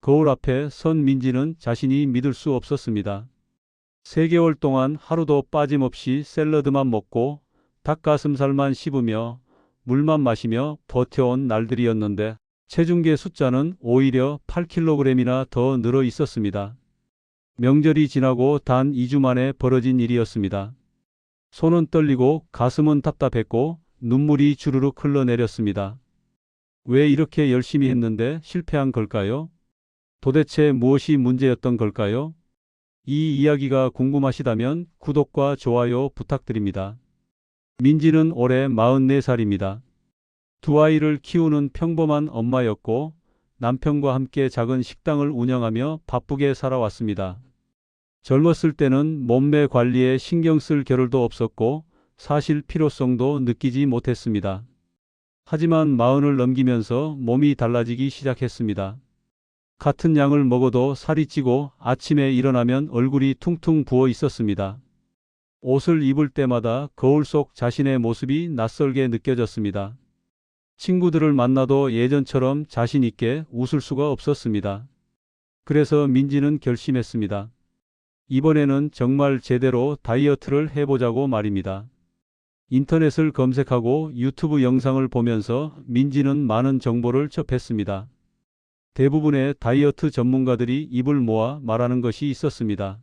거울 앞에 선 민지는 자신이 믿을 수 없었습니다. 3개월 동안 하루도 빠짐없이 샐러드만 먹고 닭가슴살만 씹으며 물만 마시며 버텨온 날들이었는데 체중계 숫자는 오히려 8kg이나 더 늘어 있었습니다. 명절이 지나고 단 2주 만에 벌어진 일이었습니다. 손은 떨리고 가슴은 답답했고 눈물이 주르륵 흘러내렸습니다. 왜 이렇게 열심히 했는데 실패한 걸까요? 도대체 무엇이 문제였던 걸까요? 이 이야기가 궁금하시다면 구독과 좋아요 부탁드립니다. 민지는 올해 44살입니다. 두 아이를 키우는 평범한 엄마였고 남편과 함께 작은 식당을 운영하며 바쁘게 살아왔습니다. 젊었을 때는 몸매 관리에 신경 쓸 겨를도 없었고 사실 필요성도 느끼지 못했습니다. 하지만 마흔을 넘기면서 몸이 달라지기 시작했습니다. 같은 양을 먹어도 살이 찌고 아침에 일어나면 얼굴이 퉁퉁 부어 있었습니다. 옷을 입을 때마다 거울 속 자신의 모습이 낯설게 느껴졌습니다. 친구들을 만나도 예전처럼 자신 있게 웃을 수가 없었습니다. 그래서 민지는 결심했습니다. 이번에는 정말 제대로 다이어트를 해보자고 말입니다. 인터넷을 검색하고 유튜브 영상을 보면서 민지는 많은 정보를 접했습니다. 대부분의 다이어트 전문가들이 입을 모아 말하는 것이 있었습니다.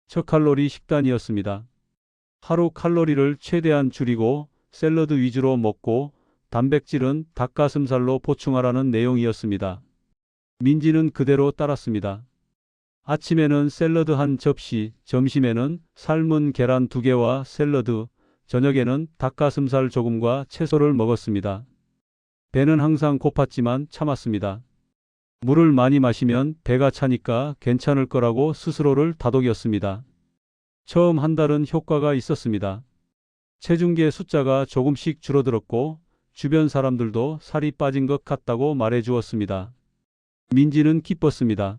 저칼로리 식단이었습니다. 하루 칼로리를 최대한 줄이고 샐러드 위주로 먹고 단백질은 닭가슴살로 보충하라는 내용이었습니다. 민지는 그대로 따랐습니다. 아침에는 샐러드 한 접시, 점심에는 삶은 계란 2개와 샐러드, 저녁에는 닭가슴살 조금과 채소를 먹었습니다. 배는 항상 고팠지만 참았습니다. 물을 많이 마시면 배가 차니까 괜찮을 거라고 스스로를 다독였습니다. 처음 한 달은 효과가 있었습니다. 체중계 숫자가 조금씩 줄어들었고 주변 사람들도 살이 빠진 것 같다고 말해 주었습니다. 민지는 기뻤습니다.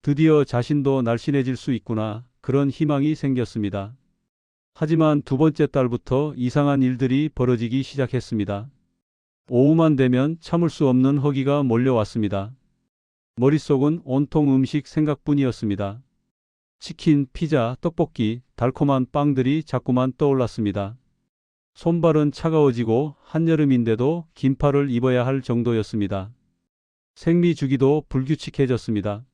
드디어 자신도 날씬해질 수 있구나, 그런 희망이 생겼습니다. 하지만 2번째 달부터 이상한 일들이 벌어지기 시작했습니다. 오후만 되면 참을 수 없는 허기가 몰려왔습니다. 머릿속은 온통 음식 생각뿐이었습니다. 치킨, 피자, 떡볶이, 달콤한 빵들이 자꾸만 떠올랐습니다. 손발은 차가워지고 한여름인데도 긴팔을 입어야 할 정도였습니다. 생리주기도 불규칙해졌습니다.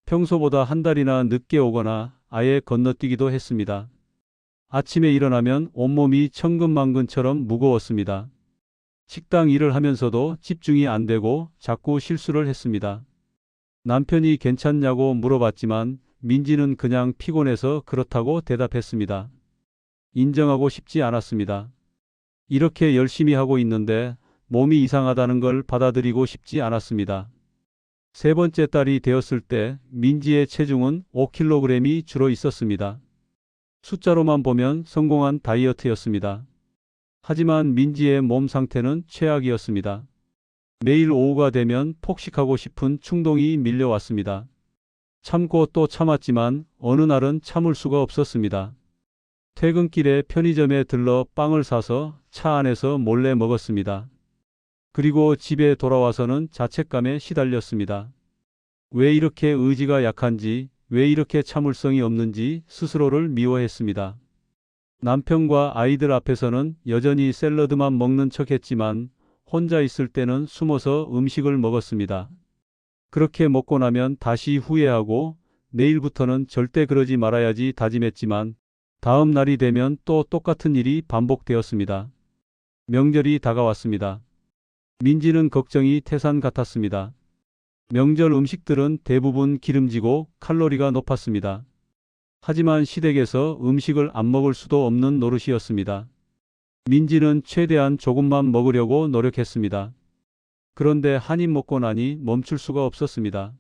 평소보다 한 달이나 늦게 오거나 아예 건너뛰기도 했습니다. 아침에 일어나면 온몸이 천근만근처럼 무거웠습니다. 식당 일을 하면서도 집중이 안 되고 자꾸 실수를 했습니다. 남편이 괜찮냐고 물어봤지만 민지는 그냥 피곤해서 그렇다고 대답했습니다. 인정하고 싶지 않았습니다. 이렇게 열심히 하고 있는데 몸이 이상하다는 걸 받아들이고 싶지 않았습니다. 3번째 달이 되었을 때 민지의 체중은 5kg이 줄어 있었습니다. 숫자로만 보면 성공한 다이어트였습니다. 하지만 민지의 몸 상태는 최악이었습니다. 매일 오후가 되면 폭식하고 싶은 충동이 밀려왔습니다. 참고 또 참았지만 어느 날은 참을 수가 없었습니다. 퇴근길에 편의점에 들러 빵을 사서 차 안에서 몰래 먹었습니다. 그리고 집에 돌아와서는 자책감에 시달렸습니다. 왜 이렇게 의지가 약한지, 왜 이렇게 참을성이 없는지 스스로를 미워했습니다. 남편과 아이들 앞에서는 여전히 샐러드만 먹는 척했지만 혼자 있을 때는 숨어서 음식을 먹었습니다. 그렇게 먹고 나면 다시 후회하고 내일부터는 절대 그러지 말아야지 다짐했지만 다음 날이 되면 또 똑같은 일이 반복되었습니다. 명절이 다가왔습니다. 민지는 걱정이 태산 같았습니다. 명절 음식들은 대부분 기름지고 칼로리가 높았습니다. 하지만 시댁에서 음식을 안 먹을 수도 없는 노릇이었습니다. 민지는 최대한 조금만 먹으려고 노력했습니다. 그런데 한 입 먹고 나니 멈출 수가 없었습니다.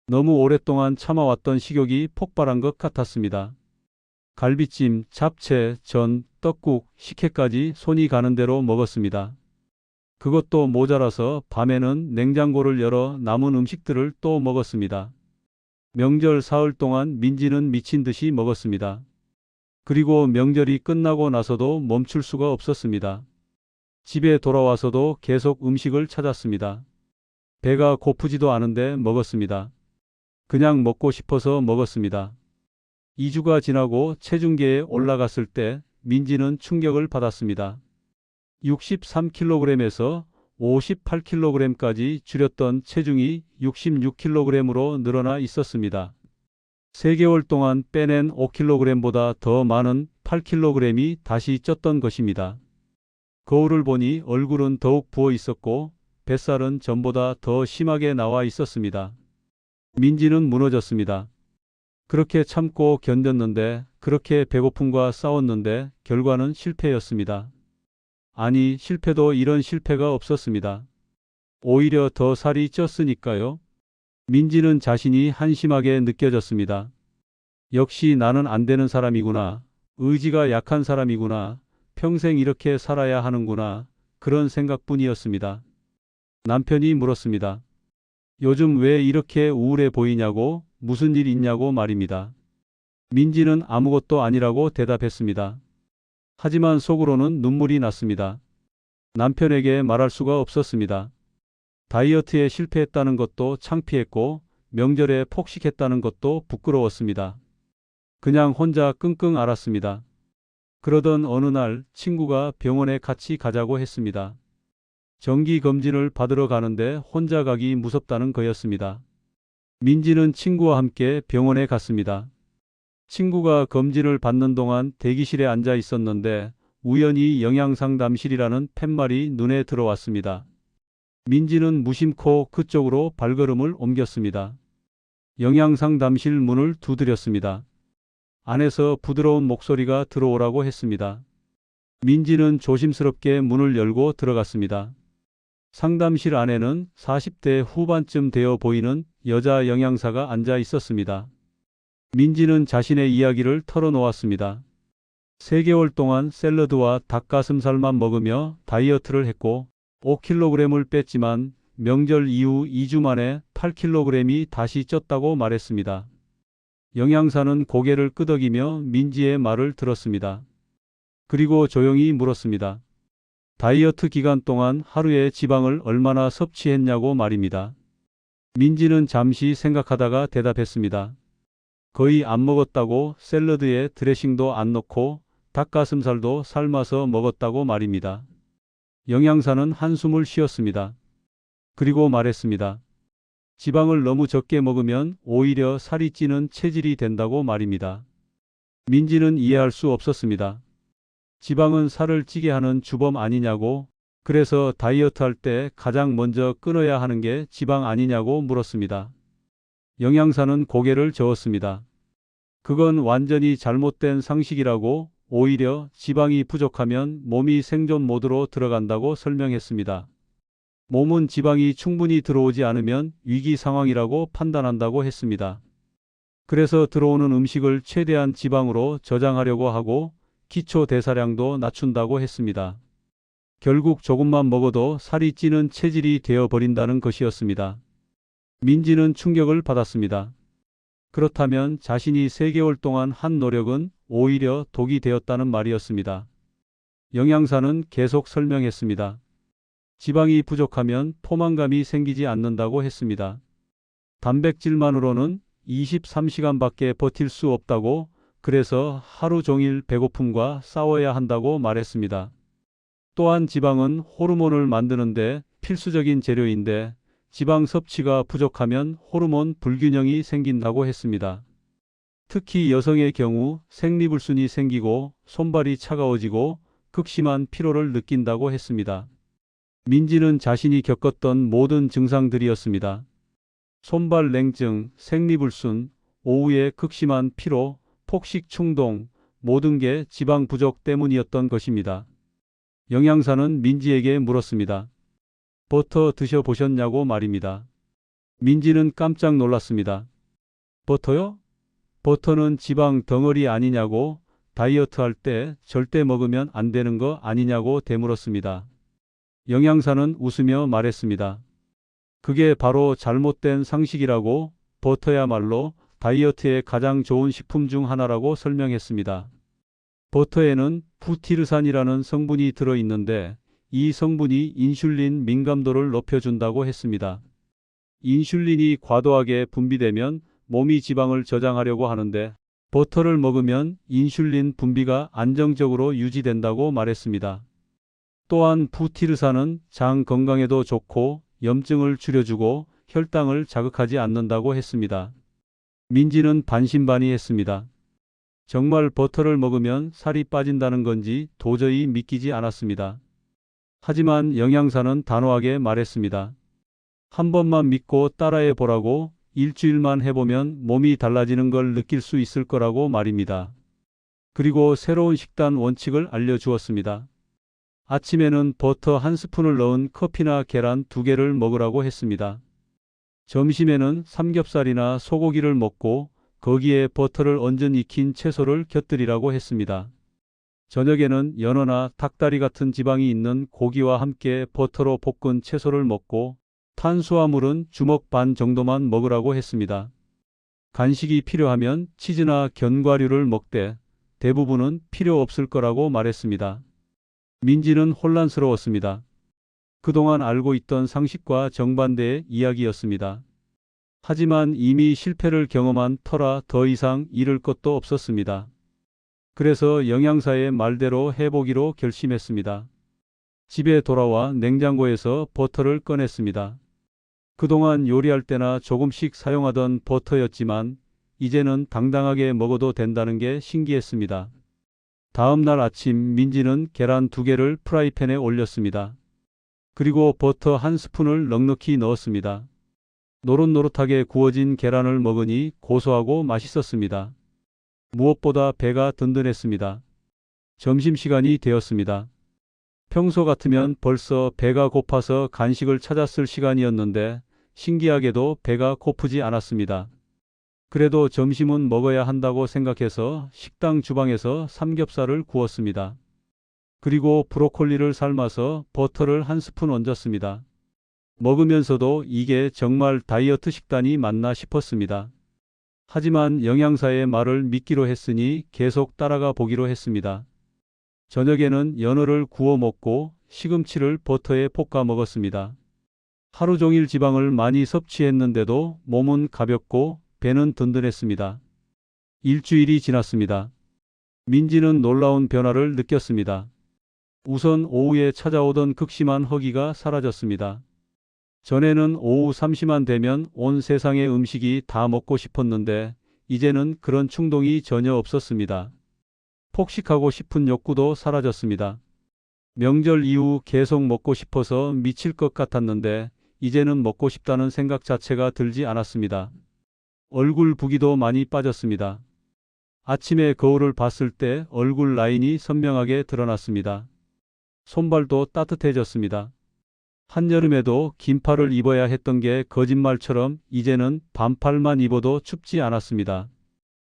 너무 오랫동안 참아왔던 식욕이 폭발한 것 같았습니다. 갈비찜, 잡채, 전, 떡국, 식혜까지 손이 가는 대로 먹었습니다. 그것도 모자라서 밤에는 냉장고를 열어 남은 음식들을 또 먹었습니다. 명절 사흘 동안 민지는 미친 듯이 먹었습니다. 그리고 명절이 끝나고 나서도 멈출 수가 없었습니다. 집에 돌아와서도 계속 음식을 찾았습니다. 배가 고프지도 않은데 먹었습니다. 그냥 먹고 싶어서 먹었습니다. 2주가 지나고 체중계에 올라갔을 때 민지는 충격을 받았습니다. 63kg에서 58kg까지 줄였던 체중이 66kg으로 늘어나 있었습니다. 3개월 동안 빼낸 5kg보다 더 많은 8kg이 다시 쪘던 것입니다. 거울을 보니 얼굴은 더욱 부어 있었고 뱃살은 전보다 더 심하게 나와 있었습니다. 민지는 무너졌습니다. 그렇게 참고 견뎠는데, 그렇게 배고픔과 싸웠는데 결과는 실패였습니다. 아니, 실패도 이런 실패가 없었습니다. 오히려 더 살이 쪘으니까요. 민지는 자신이 한심하게 느껴졌습니다. 역시 나는 안 되는 사람이구나. 의지가 약한 사람이구나. 평생 이렇게 살아야 하는구나. 그런 생각뿐이었습니다. 남편이 물었습니다. 요즘 왜 이렇게 우울해 보이냐고, 무슨 일 있냐고 말입니다. 민지는 아무것도 아니라고 대답했습니다. 하지만 속으로는 눈물이 났습니다. 남편에게 말할 수가 없었습니다. 다이어트에 실패했다는 것도 창피했고 명절에 폭식했다는 것도 부끄러웠습니다. 그냥 혼자 끙끙 앓았습니다. 그러던 어느 날 친구가 병원에 같이 가자고 했습니다. 정기검진을 받으러 가는데 혼자 가기 무섭다는 거였습니다. 민지는 친구와 함께 병원에 갔습니다. 친구가 검진을 받는 동안 대기실에 앉아 있었는데 우연히 영양상담실이라는 팻말이 눈에 들어왔습니다. 민지는 무심코 그쪽으로 발걸음을 옮겼습니다. 영양상담실 문을 두드렸습니다. 안에서 부드러운 목소리가 들어오라고 했습니다. 민지는 조심스럽게 문을 열고 들어갔습니다. 상담실 안에는 40대 후반쯤 되어 보이는 여자 영양사가 앉아 있었습니다. 민지는 자신의 이야기를 털어놓았습니다. 3개월 동안 샐러드와 닭가슴살만 먹으며 다이어트를 했고 5kg을 뺐지만 명절 이후 2주 만에 8kg이 다시 쪘다고 말했습니다. 영양사는 고개를 끄덕이며 민지의 말을 들었습니다. 그리고 조용히 물었습니다. 다이어트 기간 동안 하루에 지방을 얼마나 섭취했냐고 말입니다. 민지는 잠시 생각하다가 대답했습니다. 거의 안 먹었다고. 샐러드에 드레싱도 안 넣고 닭가슴살도 삶아서 먹었다고 말입니다. 영양사는 한숨을 쉬었습니다. 그리고 말했습니다. 지방을 너무 적게 먹으면 오히려 살이 찌는 체질이 된다고 말입니다. 민지는 이해할 수 없었습니다. 지방은 살을 찌게 하는 주범 아니냐고, 그래서 다이어트 할 때 가장 먼저 끊어야 하는 게 지방 아니냐고 물었습니다. 영양사는 고개를 저었습니다. 그건 완전히 잘못된 상식이라고. 오히려 지방이 부족하면 몸이 생존 모드로 들어간다고 설명했습니다. 몸은 지방이 충분히 들어오지 않으면 위기 상황이라고 판단한다고 했습니다. 그래서 들어오는 음식을 최대한 지방으로 저장하려고 하고 기초 대사량도 낮춘다고 했습니다. 결국 조금만 먹어도 살이 찌는 체질이 되어버린다는 것이었습니다. 민지는 충격을 받았습니다. 그렇다면 자신이 3개월 동안 한 노력은 오히려 독이 되었다는 말이었습니다. 영양사는 계속 설명했습니다. 지방이 부족하면 포만감이 생기지 않는다고 했습니다. 단백질만으로는 23시간밖에 버틸 수 없다고. 그래서 하루 종일 배고픔과 싸워야 한다고 말했습니다. 또한 지방은 호르몬을 만드는데 필수적인 재료인데 지방 섭취가 부족하면 호르몬 불균형이 생긴다고 했습니다. 특히 여성의 경우 생리불순이 생기고 손발이 차가워지고 극심한 피로를 느낀다고 했습니다. 민지는 자신이 겪었던 모든 증상들이었습니다. 손발 냉증, 생리불순, 오후에 극심한 피로, 폭식 충동, 모든 게 지방 부족 때문이었던 것입니다. 영양사는 민지에게 물었습니다. 버터 드셔보셨냐고 말입니다. 민지는 깜짝 놀랐습니다. 버터요? 버터는 지방 덩어리 아니냐고. 다이어트 할 때 절대 먹으면 안 되는 거 아니냐고 되물었습니다. 영양사는 웃으며 말했습니다. 그게 바로 잘못된 상식이라고. 버터야말로 다이어트에 가장 좋은 식품 중 하나라고 설명했습니다. 버터에는 부티르산이라는 성분이 들어있는데 이 성분이 인슐린 민감도를 높여준다고 했습니다. 인슐린이 과도하게 분비되면 몸이 지방을 저장하려고 하는데 버터를 먹으면 인슐린 분비가 안정적으로 유지된다고 말했습니다. 또한 부티르산은 장 건강에도 좋고 염증을 줄여주고 혈당을 자극하지 않는다고 했습니다. 민지는 반신반의했습니다. 정말 버터를 먹으면 살이 빠진다는 건지 도저히 믿기지 않았습니다. 하지만 영양사는 단호하게 말했습니다. 한 번만 믿고 따라해 보라고, 일주일만 해보면 몸이 달라지는 걸 느낄 수 있을 거라고 말입니다. 그리고 새로운 식단 원칙을 알려주었습니다. 아침에는 버터 한 스푼을 넣은 커피나 계란 2개를 먹으라고 했습니다. 점심에는 삼겹살이나 소고기를 먹고 거기에 버터를 얹은 익힌 채소를 곁들이라고 했습니다. 저녁에는 연어나 닭다리 같은 지방이 있는 고기와 함께 버터로 볶은 채소를 먹고 탄수화물은 주먹 반 정도만 먹으라고 했습니다. 간식이 필요하면 치즈나 견과류를 먹되 대부분은 필요 없을 거라고 말했습니다. 민지는 혼란스러웠습니다. 그동안 알고 있던 상식과 정반대의 이야기였습니다. 하지만 이미 실패를 경험한 터라 더 이상 잃을 것도 없었습니다. 그래서 영양사의 말대로 해보기로 결심했습니다. 집에 돌아와 냉장고에서 버터를 꺼냈습니다. 그동안 요리할 때나 조금씩 사용하던 버터였지만 이제는 당당하게 먹어도 된다는 게 신기했습니다. 다음 날 아침 민지는 계란 2개를 프라이팬에 올렸습니다. 그리고 버터 한 스푼을 넉넉히 넣었습니다. 노릇노릇하게 구워진 계란을 먹으니 고소하고 맛있었습니다. 무엇보다 배가 든든했습니다. 점심시간이 되었습니다. 평소 같으면 벌써 배가 고파서 간식을 찾았을 시간이었는데 신기하게도 배가 고프지 않았습니다. 그래도 점심은 먹어야 한다고 생각해서 식당 주방에서 삼겹살을 구웠습니다. 그리고 브로콜리를 삶아서 버터를 한 스푼 얹었습니다. 먹으면서도 이게 정말 다이어트 식단이 맞나 싶었습니다. 하지만 영양사의 말을 믿기로 했으니 계속 따라가 보기로 했습니다. 저녁에는 연어를 구워 먹고 시금치를 버터에 볶아 먹었습니다. 하루 종일 지방을 많이 섭취했는데도 몸은 가볍고 배는 든든했습니다. 일주일이 지났습니다. 민지는 놀라운 변화를 느꼈습니다. 우선 오후에 찾아오던 극심한 허기가 사라졌습니다. 전에는 오후 3시만 되면 온 세상의 음식이 다 먹고 싶었는데 이제는 그런 충동이 전혀 없었습니다. 폭식하고 싶은 욕구도 사라졌습니다. 명절 이후 계속 먹고 싶어서 미칠 것 같았는데 이제는 먹고 싶다는 생각 자체가 들지 않았습니다. 얼굴 붓기도 많이 빠졌습니다. 아침에 거울을 봤을 때 얼굴 라인이 선명하게 드러났습니다. 손발도 따뜻해졌습니다. 한여름에도 긴팔을 입어야 했던 게 거짓말처럼 이제는 반팔만 입어도 춥지 않았습니다.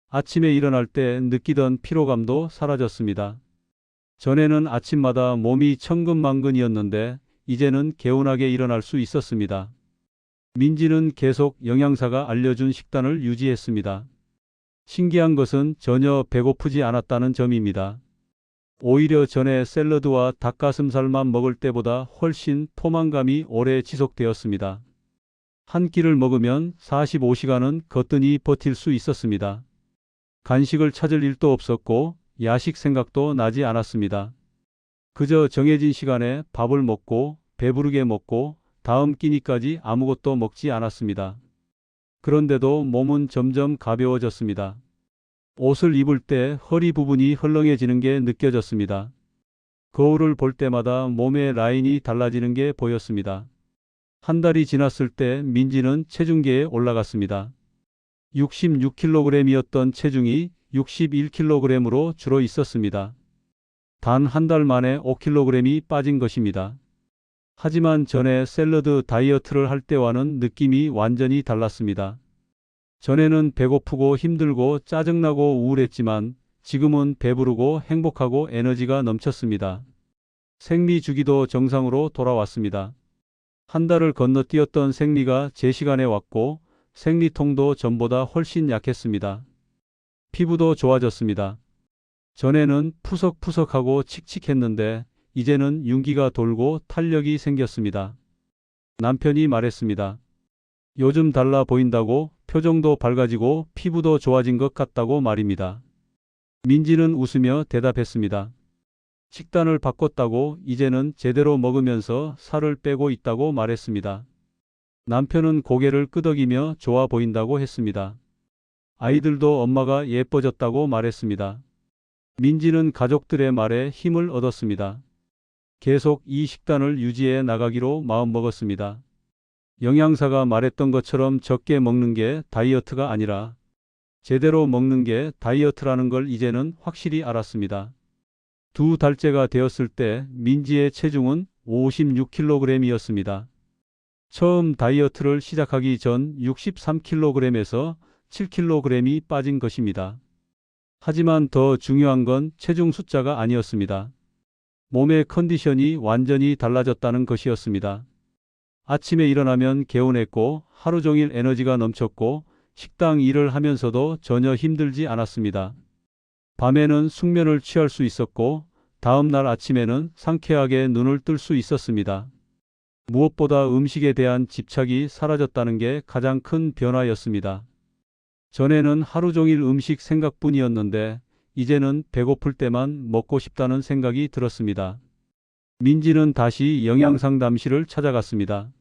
아침에 일어날 때 느끼던 피로감도 사라졌습니다. 전에는 아침마다 몸이 천근만근이었는데 이제는 개운하게 일어날 수 있었습니다. 민지는 계속 영양사가 알려준 식단을 유지했습니다. 신기한 것은 전혀 배고프지 않았다는 점입니다. 오히려 전에 샐러드와 닭가슴살만 먹을 때보다 훨씬 포만감이 오래 지속되었습니다. 한 끼를 먹으면 45시간은 거뜬히 버틸 수 있었습니다. 간식을 찾을 일도 없었고 야식 생각도 나지 않았습니다. 그저 정해진 시간에 밥을 먹고 배부르게 먹고 다음 끼니까지 아무것도 먹지 않았습니다. 그런데도 몸은 점점 가벼워졌습니다. 옷을 입을 때 허리 부분이 헐렁해지는 게 느껴졌습니다. 거울을 볼 때마다 몸의 라인이 달라지는 게 보였습니다. 한 달이 지났을 때 민지는 체중계에 올라갔습니다. 66kg이었던 체중이 61kg으로 줄어 있었습니다. 단 한 달 만에 5kg이 빠진 것입니다. 하지만 전에 샐러드 다이어트를 할 때와는 느낌이 완전히 달랐습니다. 전에는 배고프고 힘들고 짜증나고 우울했지만 지금은 배부르고 행복하고 에너지가 넘쳤습니다. 생리주기도 정상으로 돌아왔습니다. 한 달을 건너뛰었던 생리가 제 시간에 왔고 생리통도 전보다 훨씬 약했습니다. 피부도 좋아졌습니다. 전에는 푸석푸석하고 칙칙했는데 이제는 윤기가 돌고 탄력이 생겼습니다. 남편이 말했습니다. 요즘 달라 보인다고, 표정도 밝아지고 피부도 좋아진 것 같다고 말입니다. 민지는 웃으며 대답했습니다. 식단을 바꿨다고, 이제는 제대로 먹으면서 살을 빼고 있다고 말했습니다. 남편은 고개를 끄덕이며 좋아 보인다고 했습니다. 아이들도 엄마가 예뻐졌다고 말했습니다. 민지는 가족들의 말에 힘을 얻었습니다. 계속 이 식단을 유지해 나가기로 마음먹었습니다. 영양사가 말했던 것처럼 적게 먹는 게 다이어트가 아니라 제대로 먹는 게 다이어트라는 걸 이제는 확실히 알았습니다. 2달째가 되었을 때 민지의 체중은 56kg이었습니다. 처음 다이어트를 시작하기 전 63kg에서 7kg이 빠진 것입니다. 하지만 더 중요한 건 체중 숫자가 아니었습니다. 몸의 컨디션이 완전히 달라졌다는 것이었습니다. 아침에 일어나면 개운했고 하루 종일 에너지가 넘쳤고 식당 일을 하면서도 전혀 힘들지 않았습니다. 밤에는 숙면을 취할 수 있었고 다음 날 아침에는 상쾌하게 눈을 뜰 수 있었습니다. 무엇보다 음식에 대한 집착이 사라졌다는 게 가장 큰 변화였습니다. 전에는 하루 종일 음식 생각뿐이었는데 이제는 배고플 때만 먹고 싶다는 생각이 들었습니다. 민지는 다시 영양상담실을 찾아갔습니다.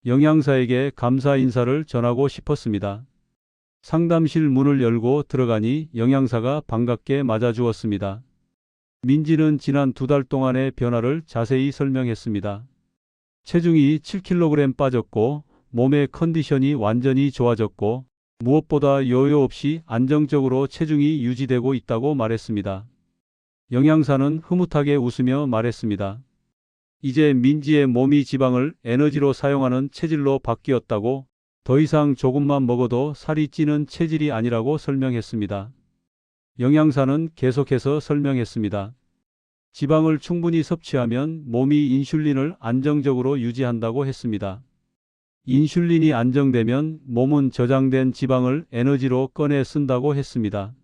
영양사에게 감사 인사를 전하고 싶었습니다. 상담실 문을 열고 들어가니 영양사가 반갑게 맞아주었습니다. 민지는 지난 2달 동안의 변화를 자세히 설명했습니다. 체중이 7kg 빠졌고 몸의 컨디션이 완전히 좋아졌고 무엇보다 요요 없이 안정적으로 체중이 유지되고 있다고 말했습니다. 영양사는 흐뭇하게 웃으며 말했습니다. 이제 민지의 몸이 지방을 에너지로 사용하는 체질로 바뀌었다고, 더 이상 조금만 먹어도 살이 찌는 체질이 아니라고 설명했습니다. 영양사는 계속해서 설명했습니다. 지방을 충분히 섭취하면 몸이 인슐린을 안정적으로 유지한다고 했습니다. 인슐린이 안정되면 몸은 저장된 지방을 에너지로 꺼내 쓴다고 했습니다.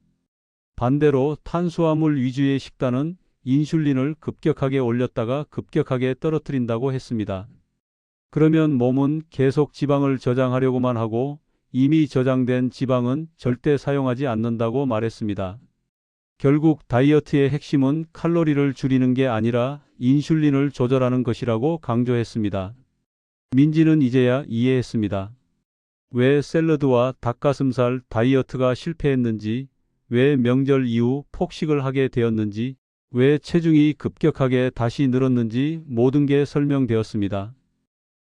반대로 탄수화물 위주의 식단은 인슐린을 급격하게 올렸다가 급격하게 떨어뜨린다고 했습니다. 그러면 몸은 계속 지방을 저장하려고만 하고 이미 저장된 지방은 절대 사용하지 않는다고 말했습니다. 결국 다이어트의 핵심은 칼로리를 줄이는 게 아니라 인슐린을 조절하는 것이라고 강조했습니다. 민지는 이제야 이해했습니다. 왜 샐러드와 닭가슴살 다이어트가 실패했는지, 왜 명절 이후 폭식을 하게 되었는지, 왜 체중이 급격하게 다시 늘었는지 모든 게 설명되었습니다.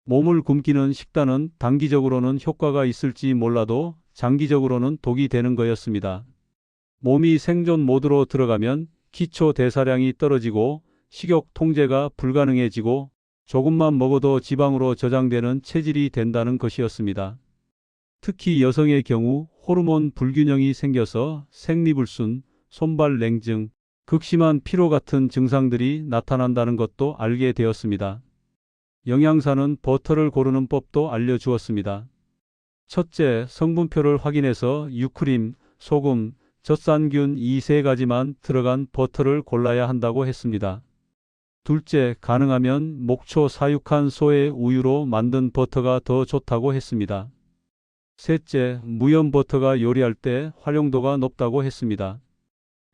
몸을 굶기는 식단은 단기적으로는 효과가 있을지 몰라도 장기적으로는 독이 되는 거였습니다. 몸이 생존 모드로 들어가면 기초 대사량이 떨어지고 식욕 통제가 불가능해지고 조금만 먹어도 지방으로 저장되는 체질이 된다는 것이었습니다. 특히 여성의 경우 호르몬 불균형이 생겨서 생리불순, 손발 냉증, 극심한 피로 같은 증상들이 나타난다는 것도 알게 되었습니다. 영양사는 버터를 고르는 법도 알려주었습니다. 첫째, 성분표를 확인해서 유크림, 소금, 젖산균 이 3가지만 들어간 버터를 골라야 한다고 했습니다. 둘째, 가능하면 목초 사육한 소의 우유로 만든 버터가 더 좋다고 했습니다. 셋째, 무염 버터가 요리할 때 활용도가 높다고 했습니다.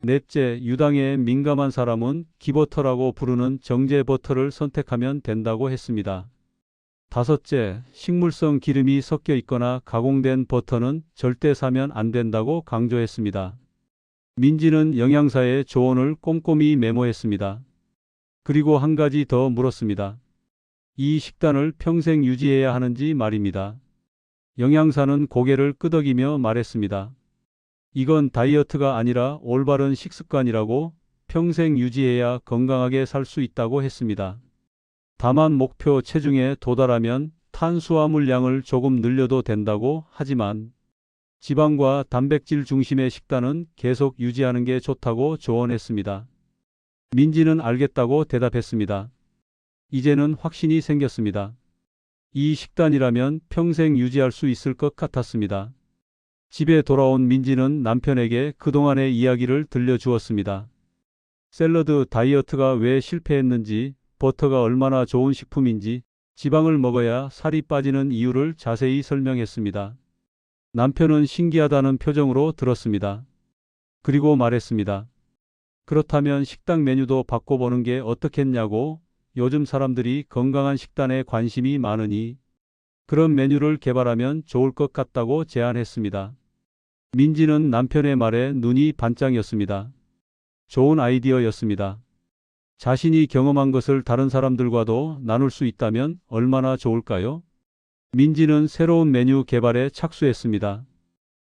넷째, 유당에 민감한 사람은 기버터라고 부르는 정제 버터를 선택하면 된다고 했습니다. 다섯째, 식물성 기름이 섞여 있거나 가공된 버터는 절대 사면 안 된다고 강조했습니다. 민지는 영양사의 조언을 꼼꼼히 메모했습니다. 그리고 한 가지 더 물었습니다. 이 식단을 평생 유지해야 하는지 말입니다. 영양사는 고개를 끄덕이며 말했습니다. 이건 다이어트가 아니라 올바른 식습관이라고, 평생 유지해야 건강하게 살 수 있다고 했습니다. 다만 목표 체중에 도달하면 탄수화물 양을 조금 늘려도 된다고, 하지만 지방과 단백질 중심의 식단은 계속 유지하는 게 좋다고 조언했습니다. 민지는 알겠다고 대답했습니다. 이제는 확신이 생겼습니다. 이 식단이라면 평생 유지할 수 있을 것 같았습니다. 집에 돌아온 민지는 남편에게 그동안의 이야기를 들려주었습니다. 샐러드 다이어트가 왜 실패했는지, 버터가 얼마나 좋은 식품인지, 지방을 먹어야 살이 빠지는 이유를 자세히 설명했습니다. 남편은 신기하다는 표정으로 들었습니다. 그리고 말했습니다. 그렇다면 식당 메뉴도 바꿔보는 게 어떻겠냐고. 요즘 사람들이 건강한 식단에 관심이 많으니 그런 메뉴를 개발하면 좋을 것 같다고 제안했습니다. 민지는 남편의 말에 눈이 반짝였습니다. 좋은 아이디어였습니다. 자신이 경험한 것을 다른 사람들과도 나눌 수 있다면 얼마나 좋을까요? 민지는 새로운 메뉴 개발에 착수했습니다.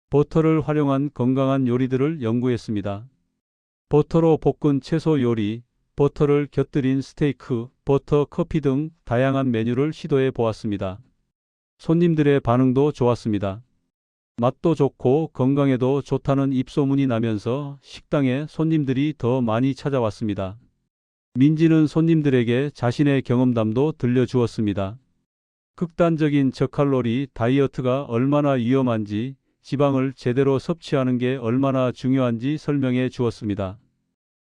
버터를 활용한 건강한 요리들을 연구했습니다. 버터로 볶은 채소 요리, 버터를 곁들인 스테이크, 버터 커피 등 다양한 메뉴를 시도해 보았습니다. 손님들의 반응도 좋았습니다. 맛도 좋고 건강에도 좋다는 입소문이 나면서 식당에 손님들이 더 많이 찾아왔습니다. 민지는 손님들에게 자신의 경험담도 들려주었습니다. 극단적인 저칼로리 다이어트가 얼마나 위험한지, 지방을 제대로 섭취하는 게 얼마나 중요한지 설명해 주었습니다.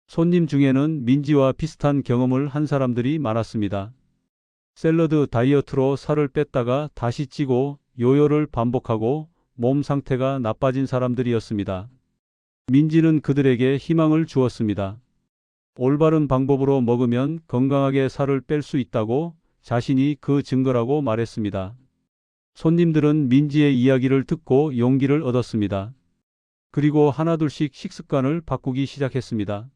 손님 중에는 민지와 비슷한 경험을 한 사람들이 많았습니다. 샐러드 다이어트로 살을 뺐다가 다시 찌고 요요를 반복하고 몸 상태가 나빠진 사람들이었습니다. 민지는 그들에게 희망을 주었습니다. 올바른 방법으로 먹으면 건강하게 살을 뺄 수 있다고 자신이 그 증거라고 말했습니다. 손님들은 민지의 이야기를 듣고 용기를 얻었습니다. 그리고 하나둘씩 식습관을 바꾸기 시작했습니다.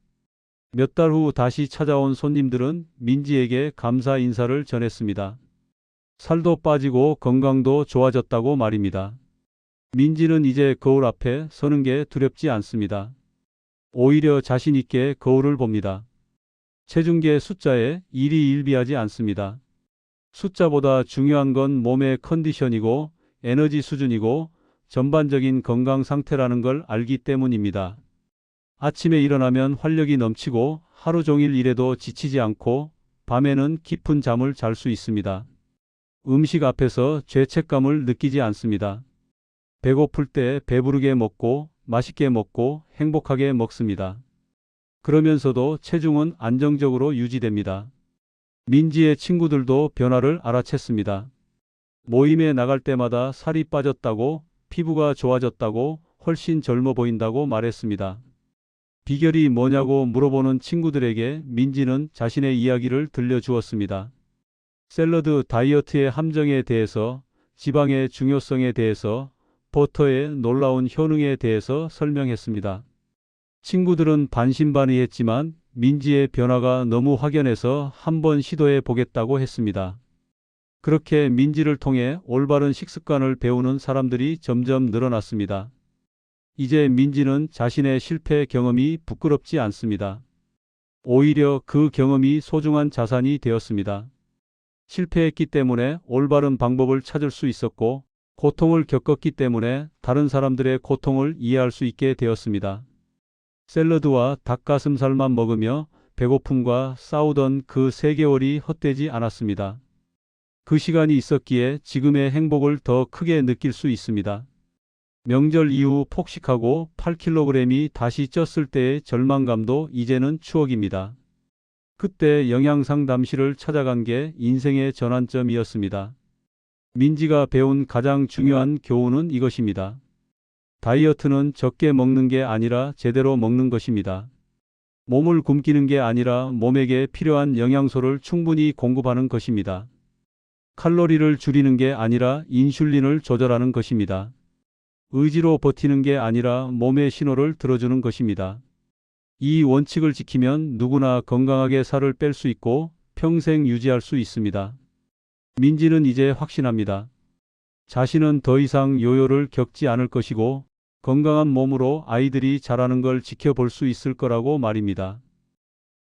몇 달 후 다시 찾아온 손님들은 민지에게 감사 인사를 전했습니다. 살도 빠지고 건강도 좋아졌다고 말입니다. 민지는 이제 거울 앞에 서는 게 두렵지 않습니다. 오히려 자신 있게 거울을 봅니다. 체중계 숫자에 일희일비하지 않습니다. 숫자보다 중요한 건 몸의 컨디션이고 에너지 수준이고 전반적인 건강 상태라는 걸 알기 때문입니다. 아침에 일어나면 활력이 넘치고 하루 종일 일해도 지치지 않고 밤에는 깊은 잠을 잘 수 있습니다. 음식 앞에서 죄책감을 느끼지 않습니다. 배고플 때 배부르게 먹고 맛있게 먹고 행복하게 먹습니다. 그러면서도 체중은 안정적으로 유지됩니다. 민지의 친구들도 변화를 알아챘습니다. 모임에 나갈 때마다 살이 빠졌다고, 피부가 좋아졌다고, 훨씬 젊어 보인다고 말했습니다. 비결이 뭐냐고 물어보는 친구들에게 민지는 자신의 이야기를 들려주었습니다. 샐러드 다이어트의 함정에 대해서, 지방의 중요성에 대해서, 버터의 놀라운 효능에 대해서 설명했습니다. 친구들은 반신반의했지만 민지의 변화가 너무 확연해서 한번 시도해 보겠다고 했습니다. 그렇게 민지를 통해 올바른 식습관을 배우는 사람들이 점점 늘어났습니다. 이제 민지는 자신의 실패 경험이 부끄럽지 않습니다. 오히려 그 경험이 소중한 자산이 되었습니다. 실패했기 때문에 올바른 방법을 찾을 수 있었고, 고통을 겪었기 때문에 다른 사람들의 고통을 이해할 수 있게 되었습니다. 샐러드와 닭가슴살만 먹으며 배고픔과 싸우던 그 3개월이 헛되지 않았습니다. 그 시간이 있었기에 지금의 행복을 더 크게 느낄 수 있습니다. 명절 이후 폭식하고 8kg이 다시 쪘을 때의 절망감도 이제는 추억입니다. 그때 영양상담실을 찾아간 게 인생의 전환점이었습니다. 민지가 배운 가장 중요한 교훈은 이것입니다. 다이어트는 적게 먹는 게 아니라 제대로 먹는 것입니다. 몸을 굶기는 게 아니라 몸에게 필요한 영양소를 충분히 공급하는 것입니다. 칼로리를 줄이는 게 아니라 인슐린을 조절하는 것입니다. 의지로 버티는 게 아니라 몸의 신호를 들어주는 것입니다. 이 원칙을 지키면 누구나 건강하게 살을 뺄 수 있고 평생 유지할 수 있습니다. 민지는 이제 확신합니다. 자신은 더 이상 요요를 겪지 않을 것이고 건강한 몸으로 아이들이 자라는 걸 지켜볼 수 있을 거라고 말입니다.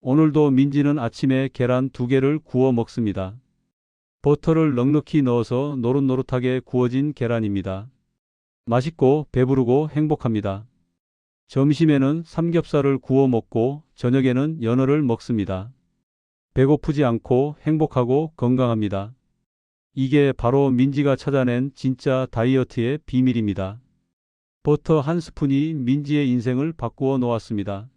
오늘도 민지는 아침에 계란 2개를 구워 먹습니다. 버터를 넉넉히 넣어서 노릇노릇하게 구워진 계란입니다. 맛있고 배부르고 행복합니다. 점심에는 삼겹살을 구워 먹고 저녁에는 연어를 먹습니다. 배고프지 않고 행복하고 건강합니다. 이게 바로 민지가 찾아낸 진짜 다이어트의 비밀입니다. 버터 한 스푼이 민지의 인생을 바꾸어 놓았습니다.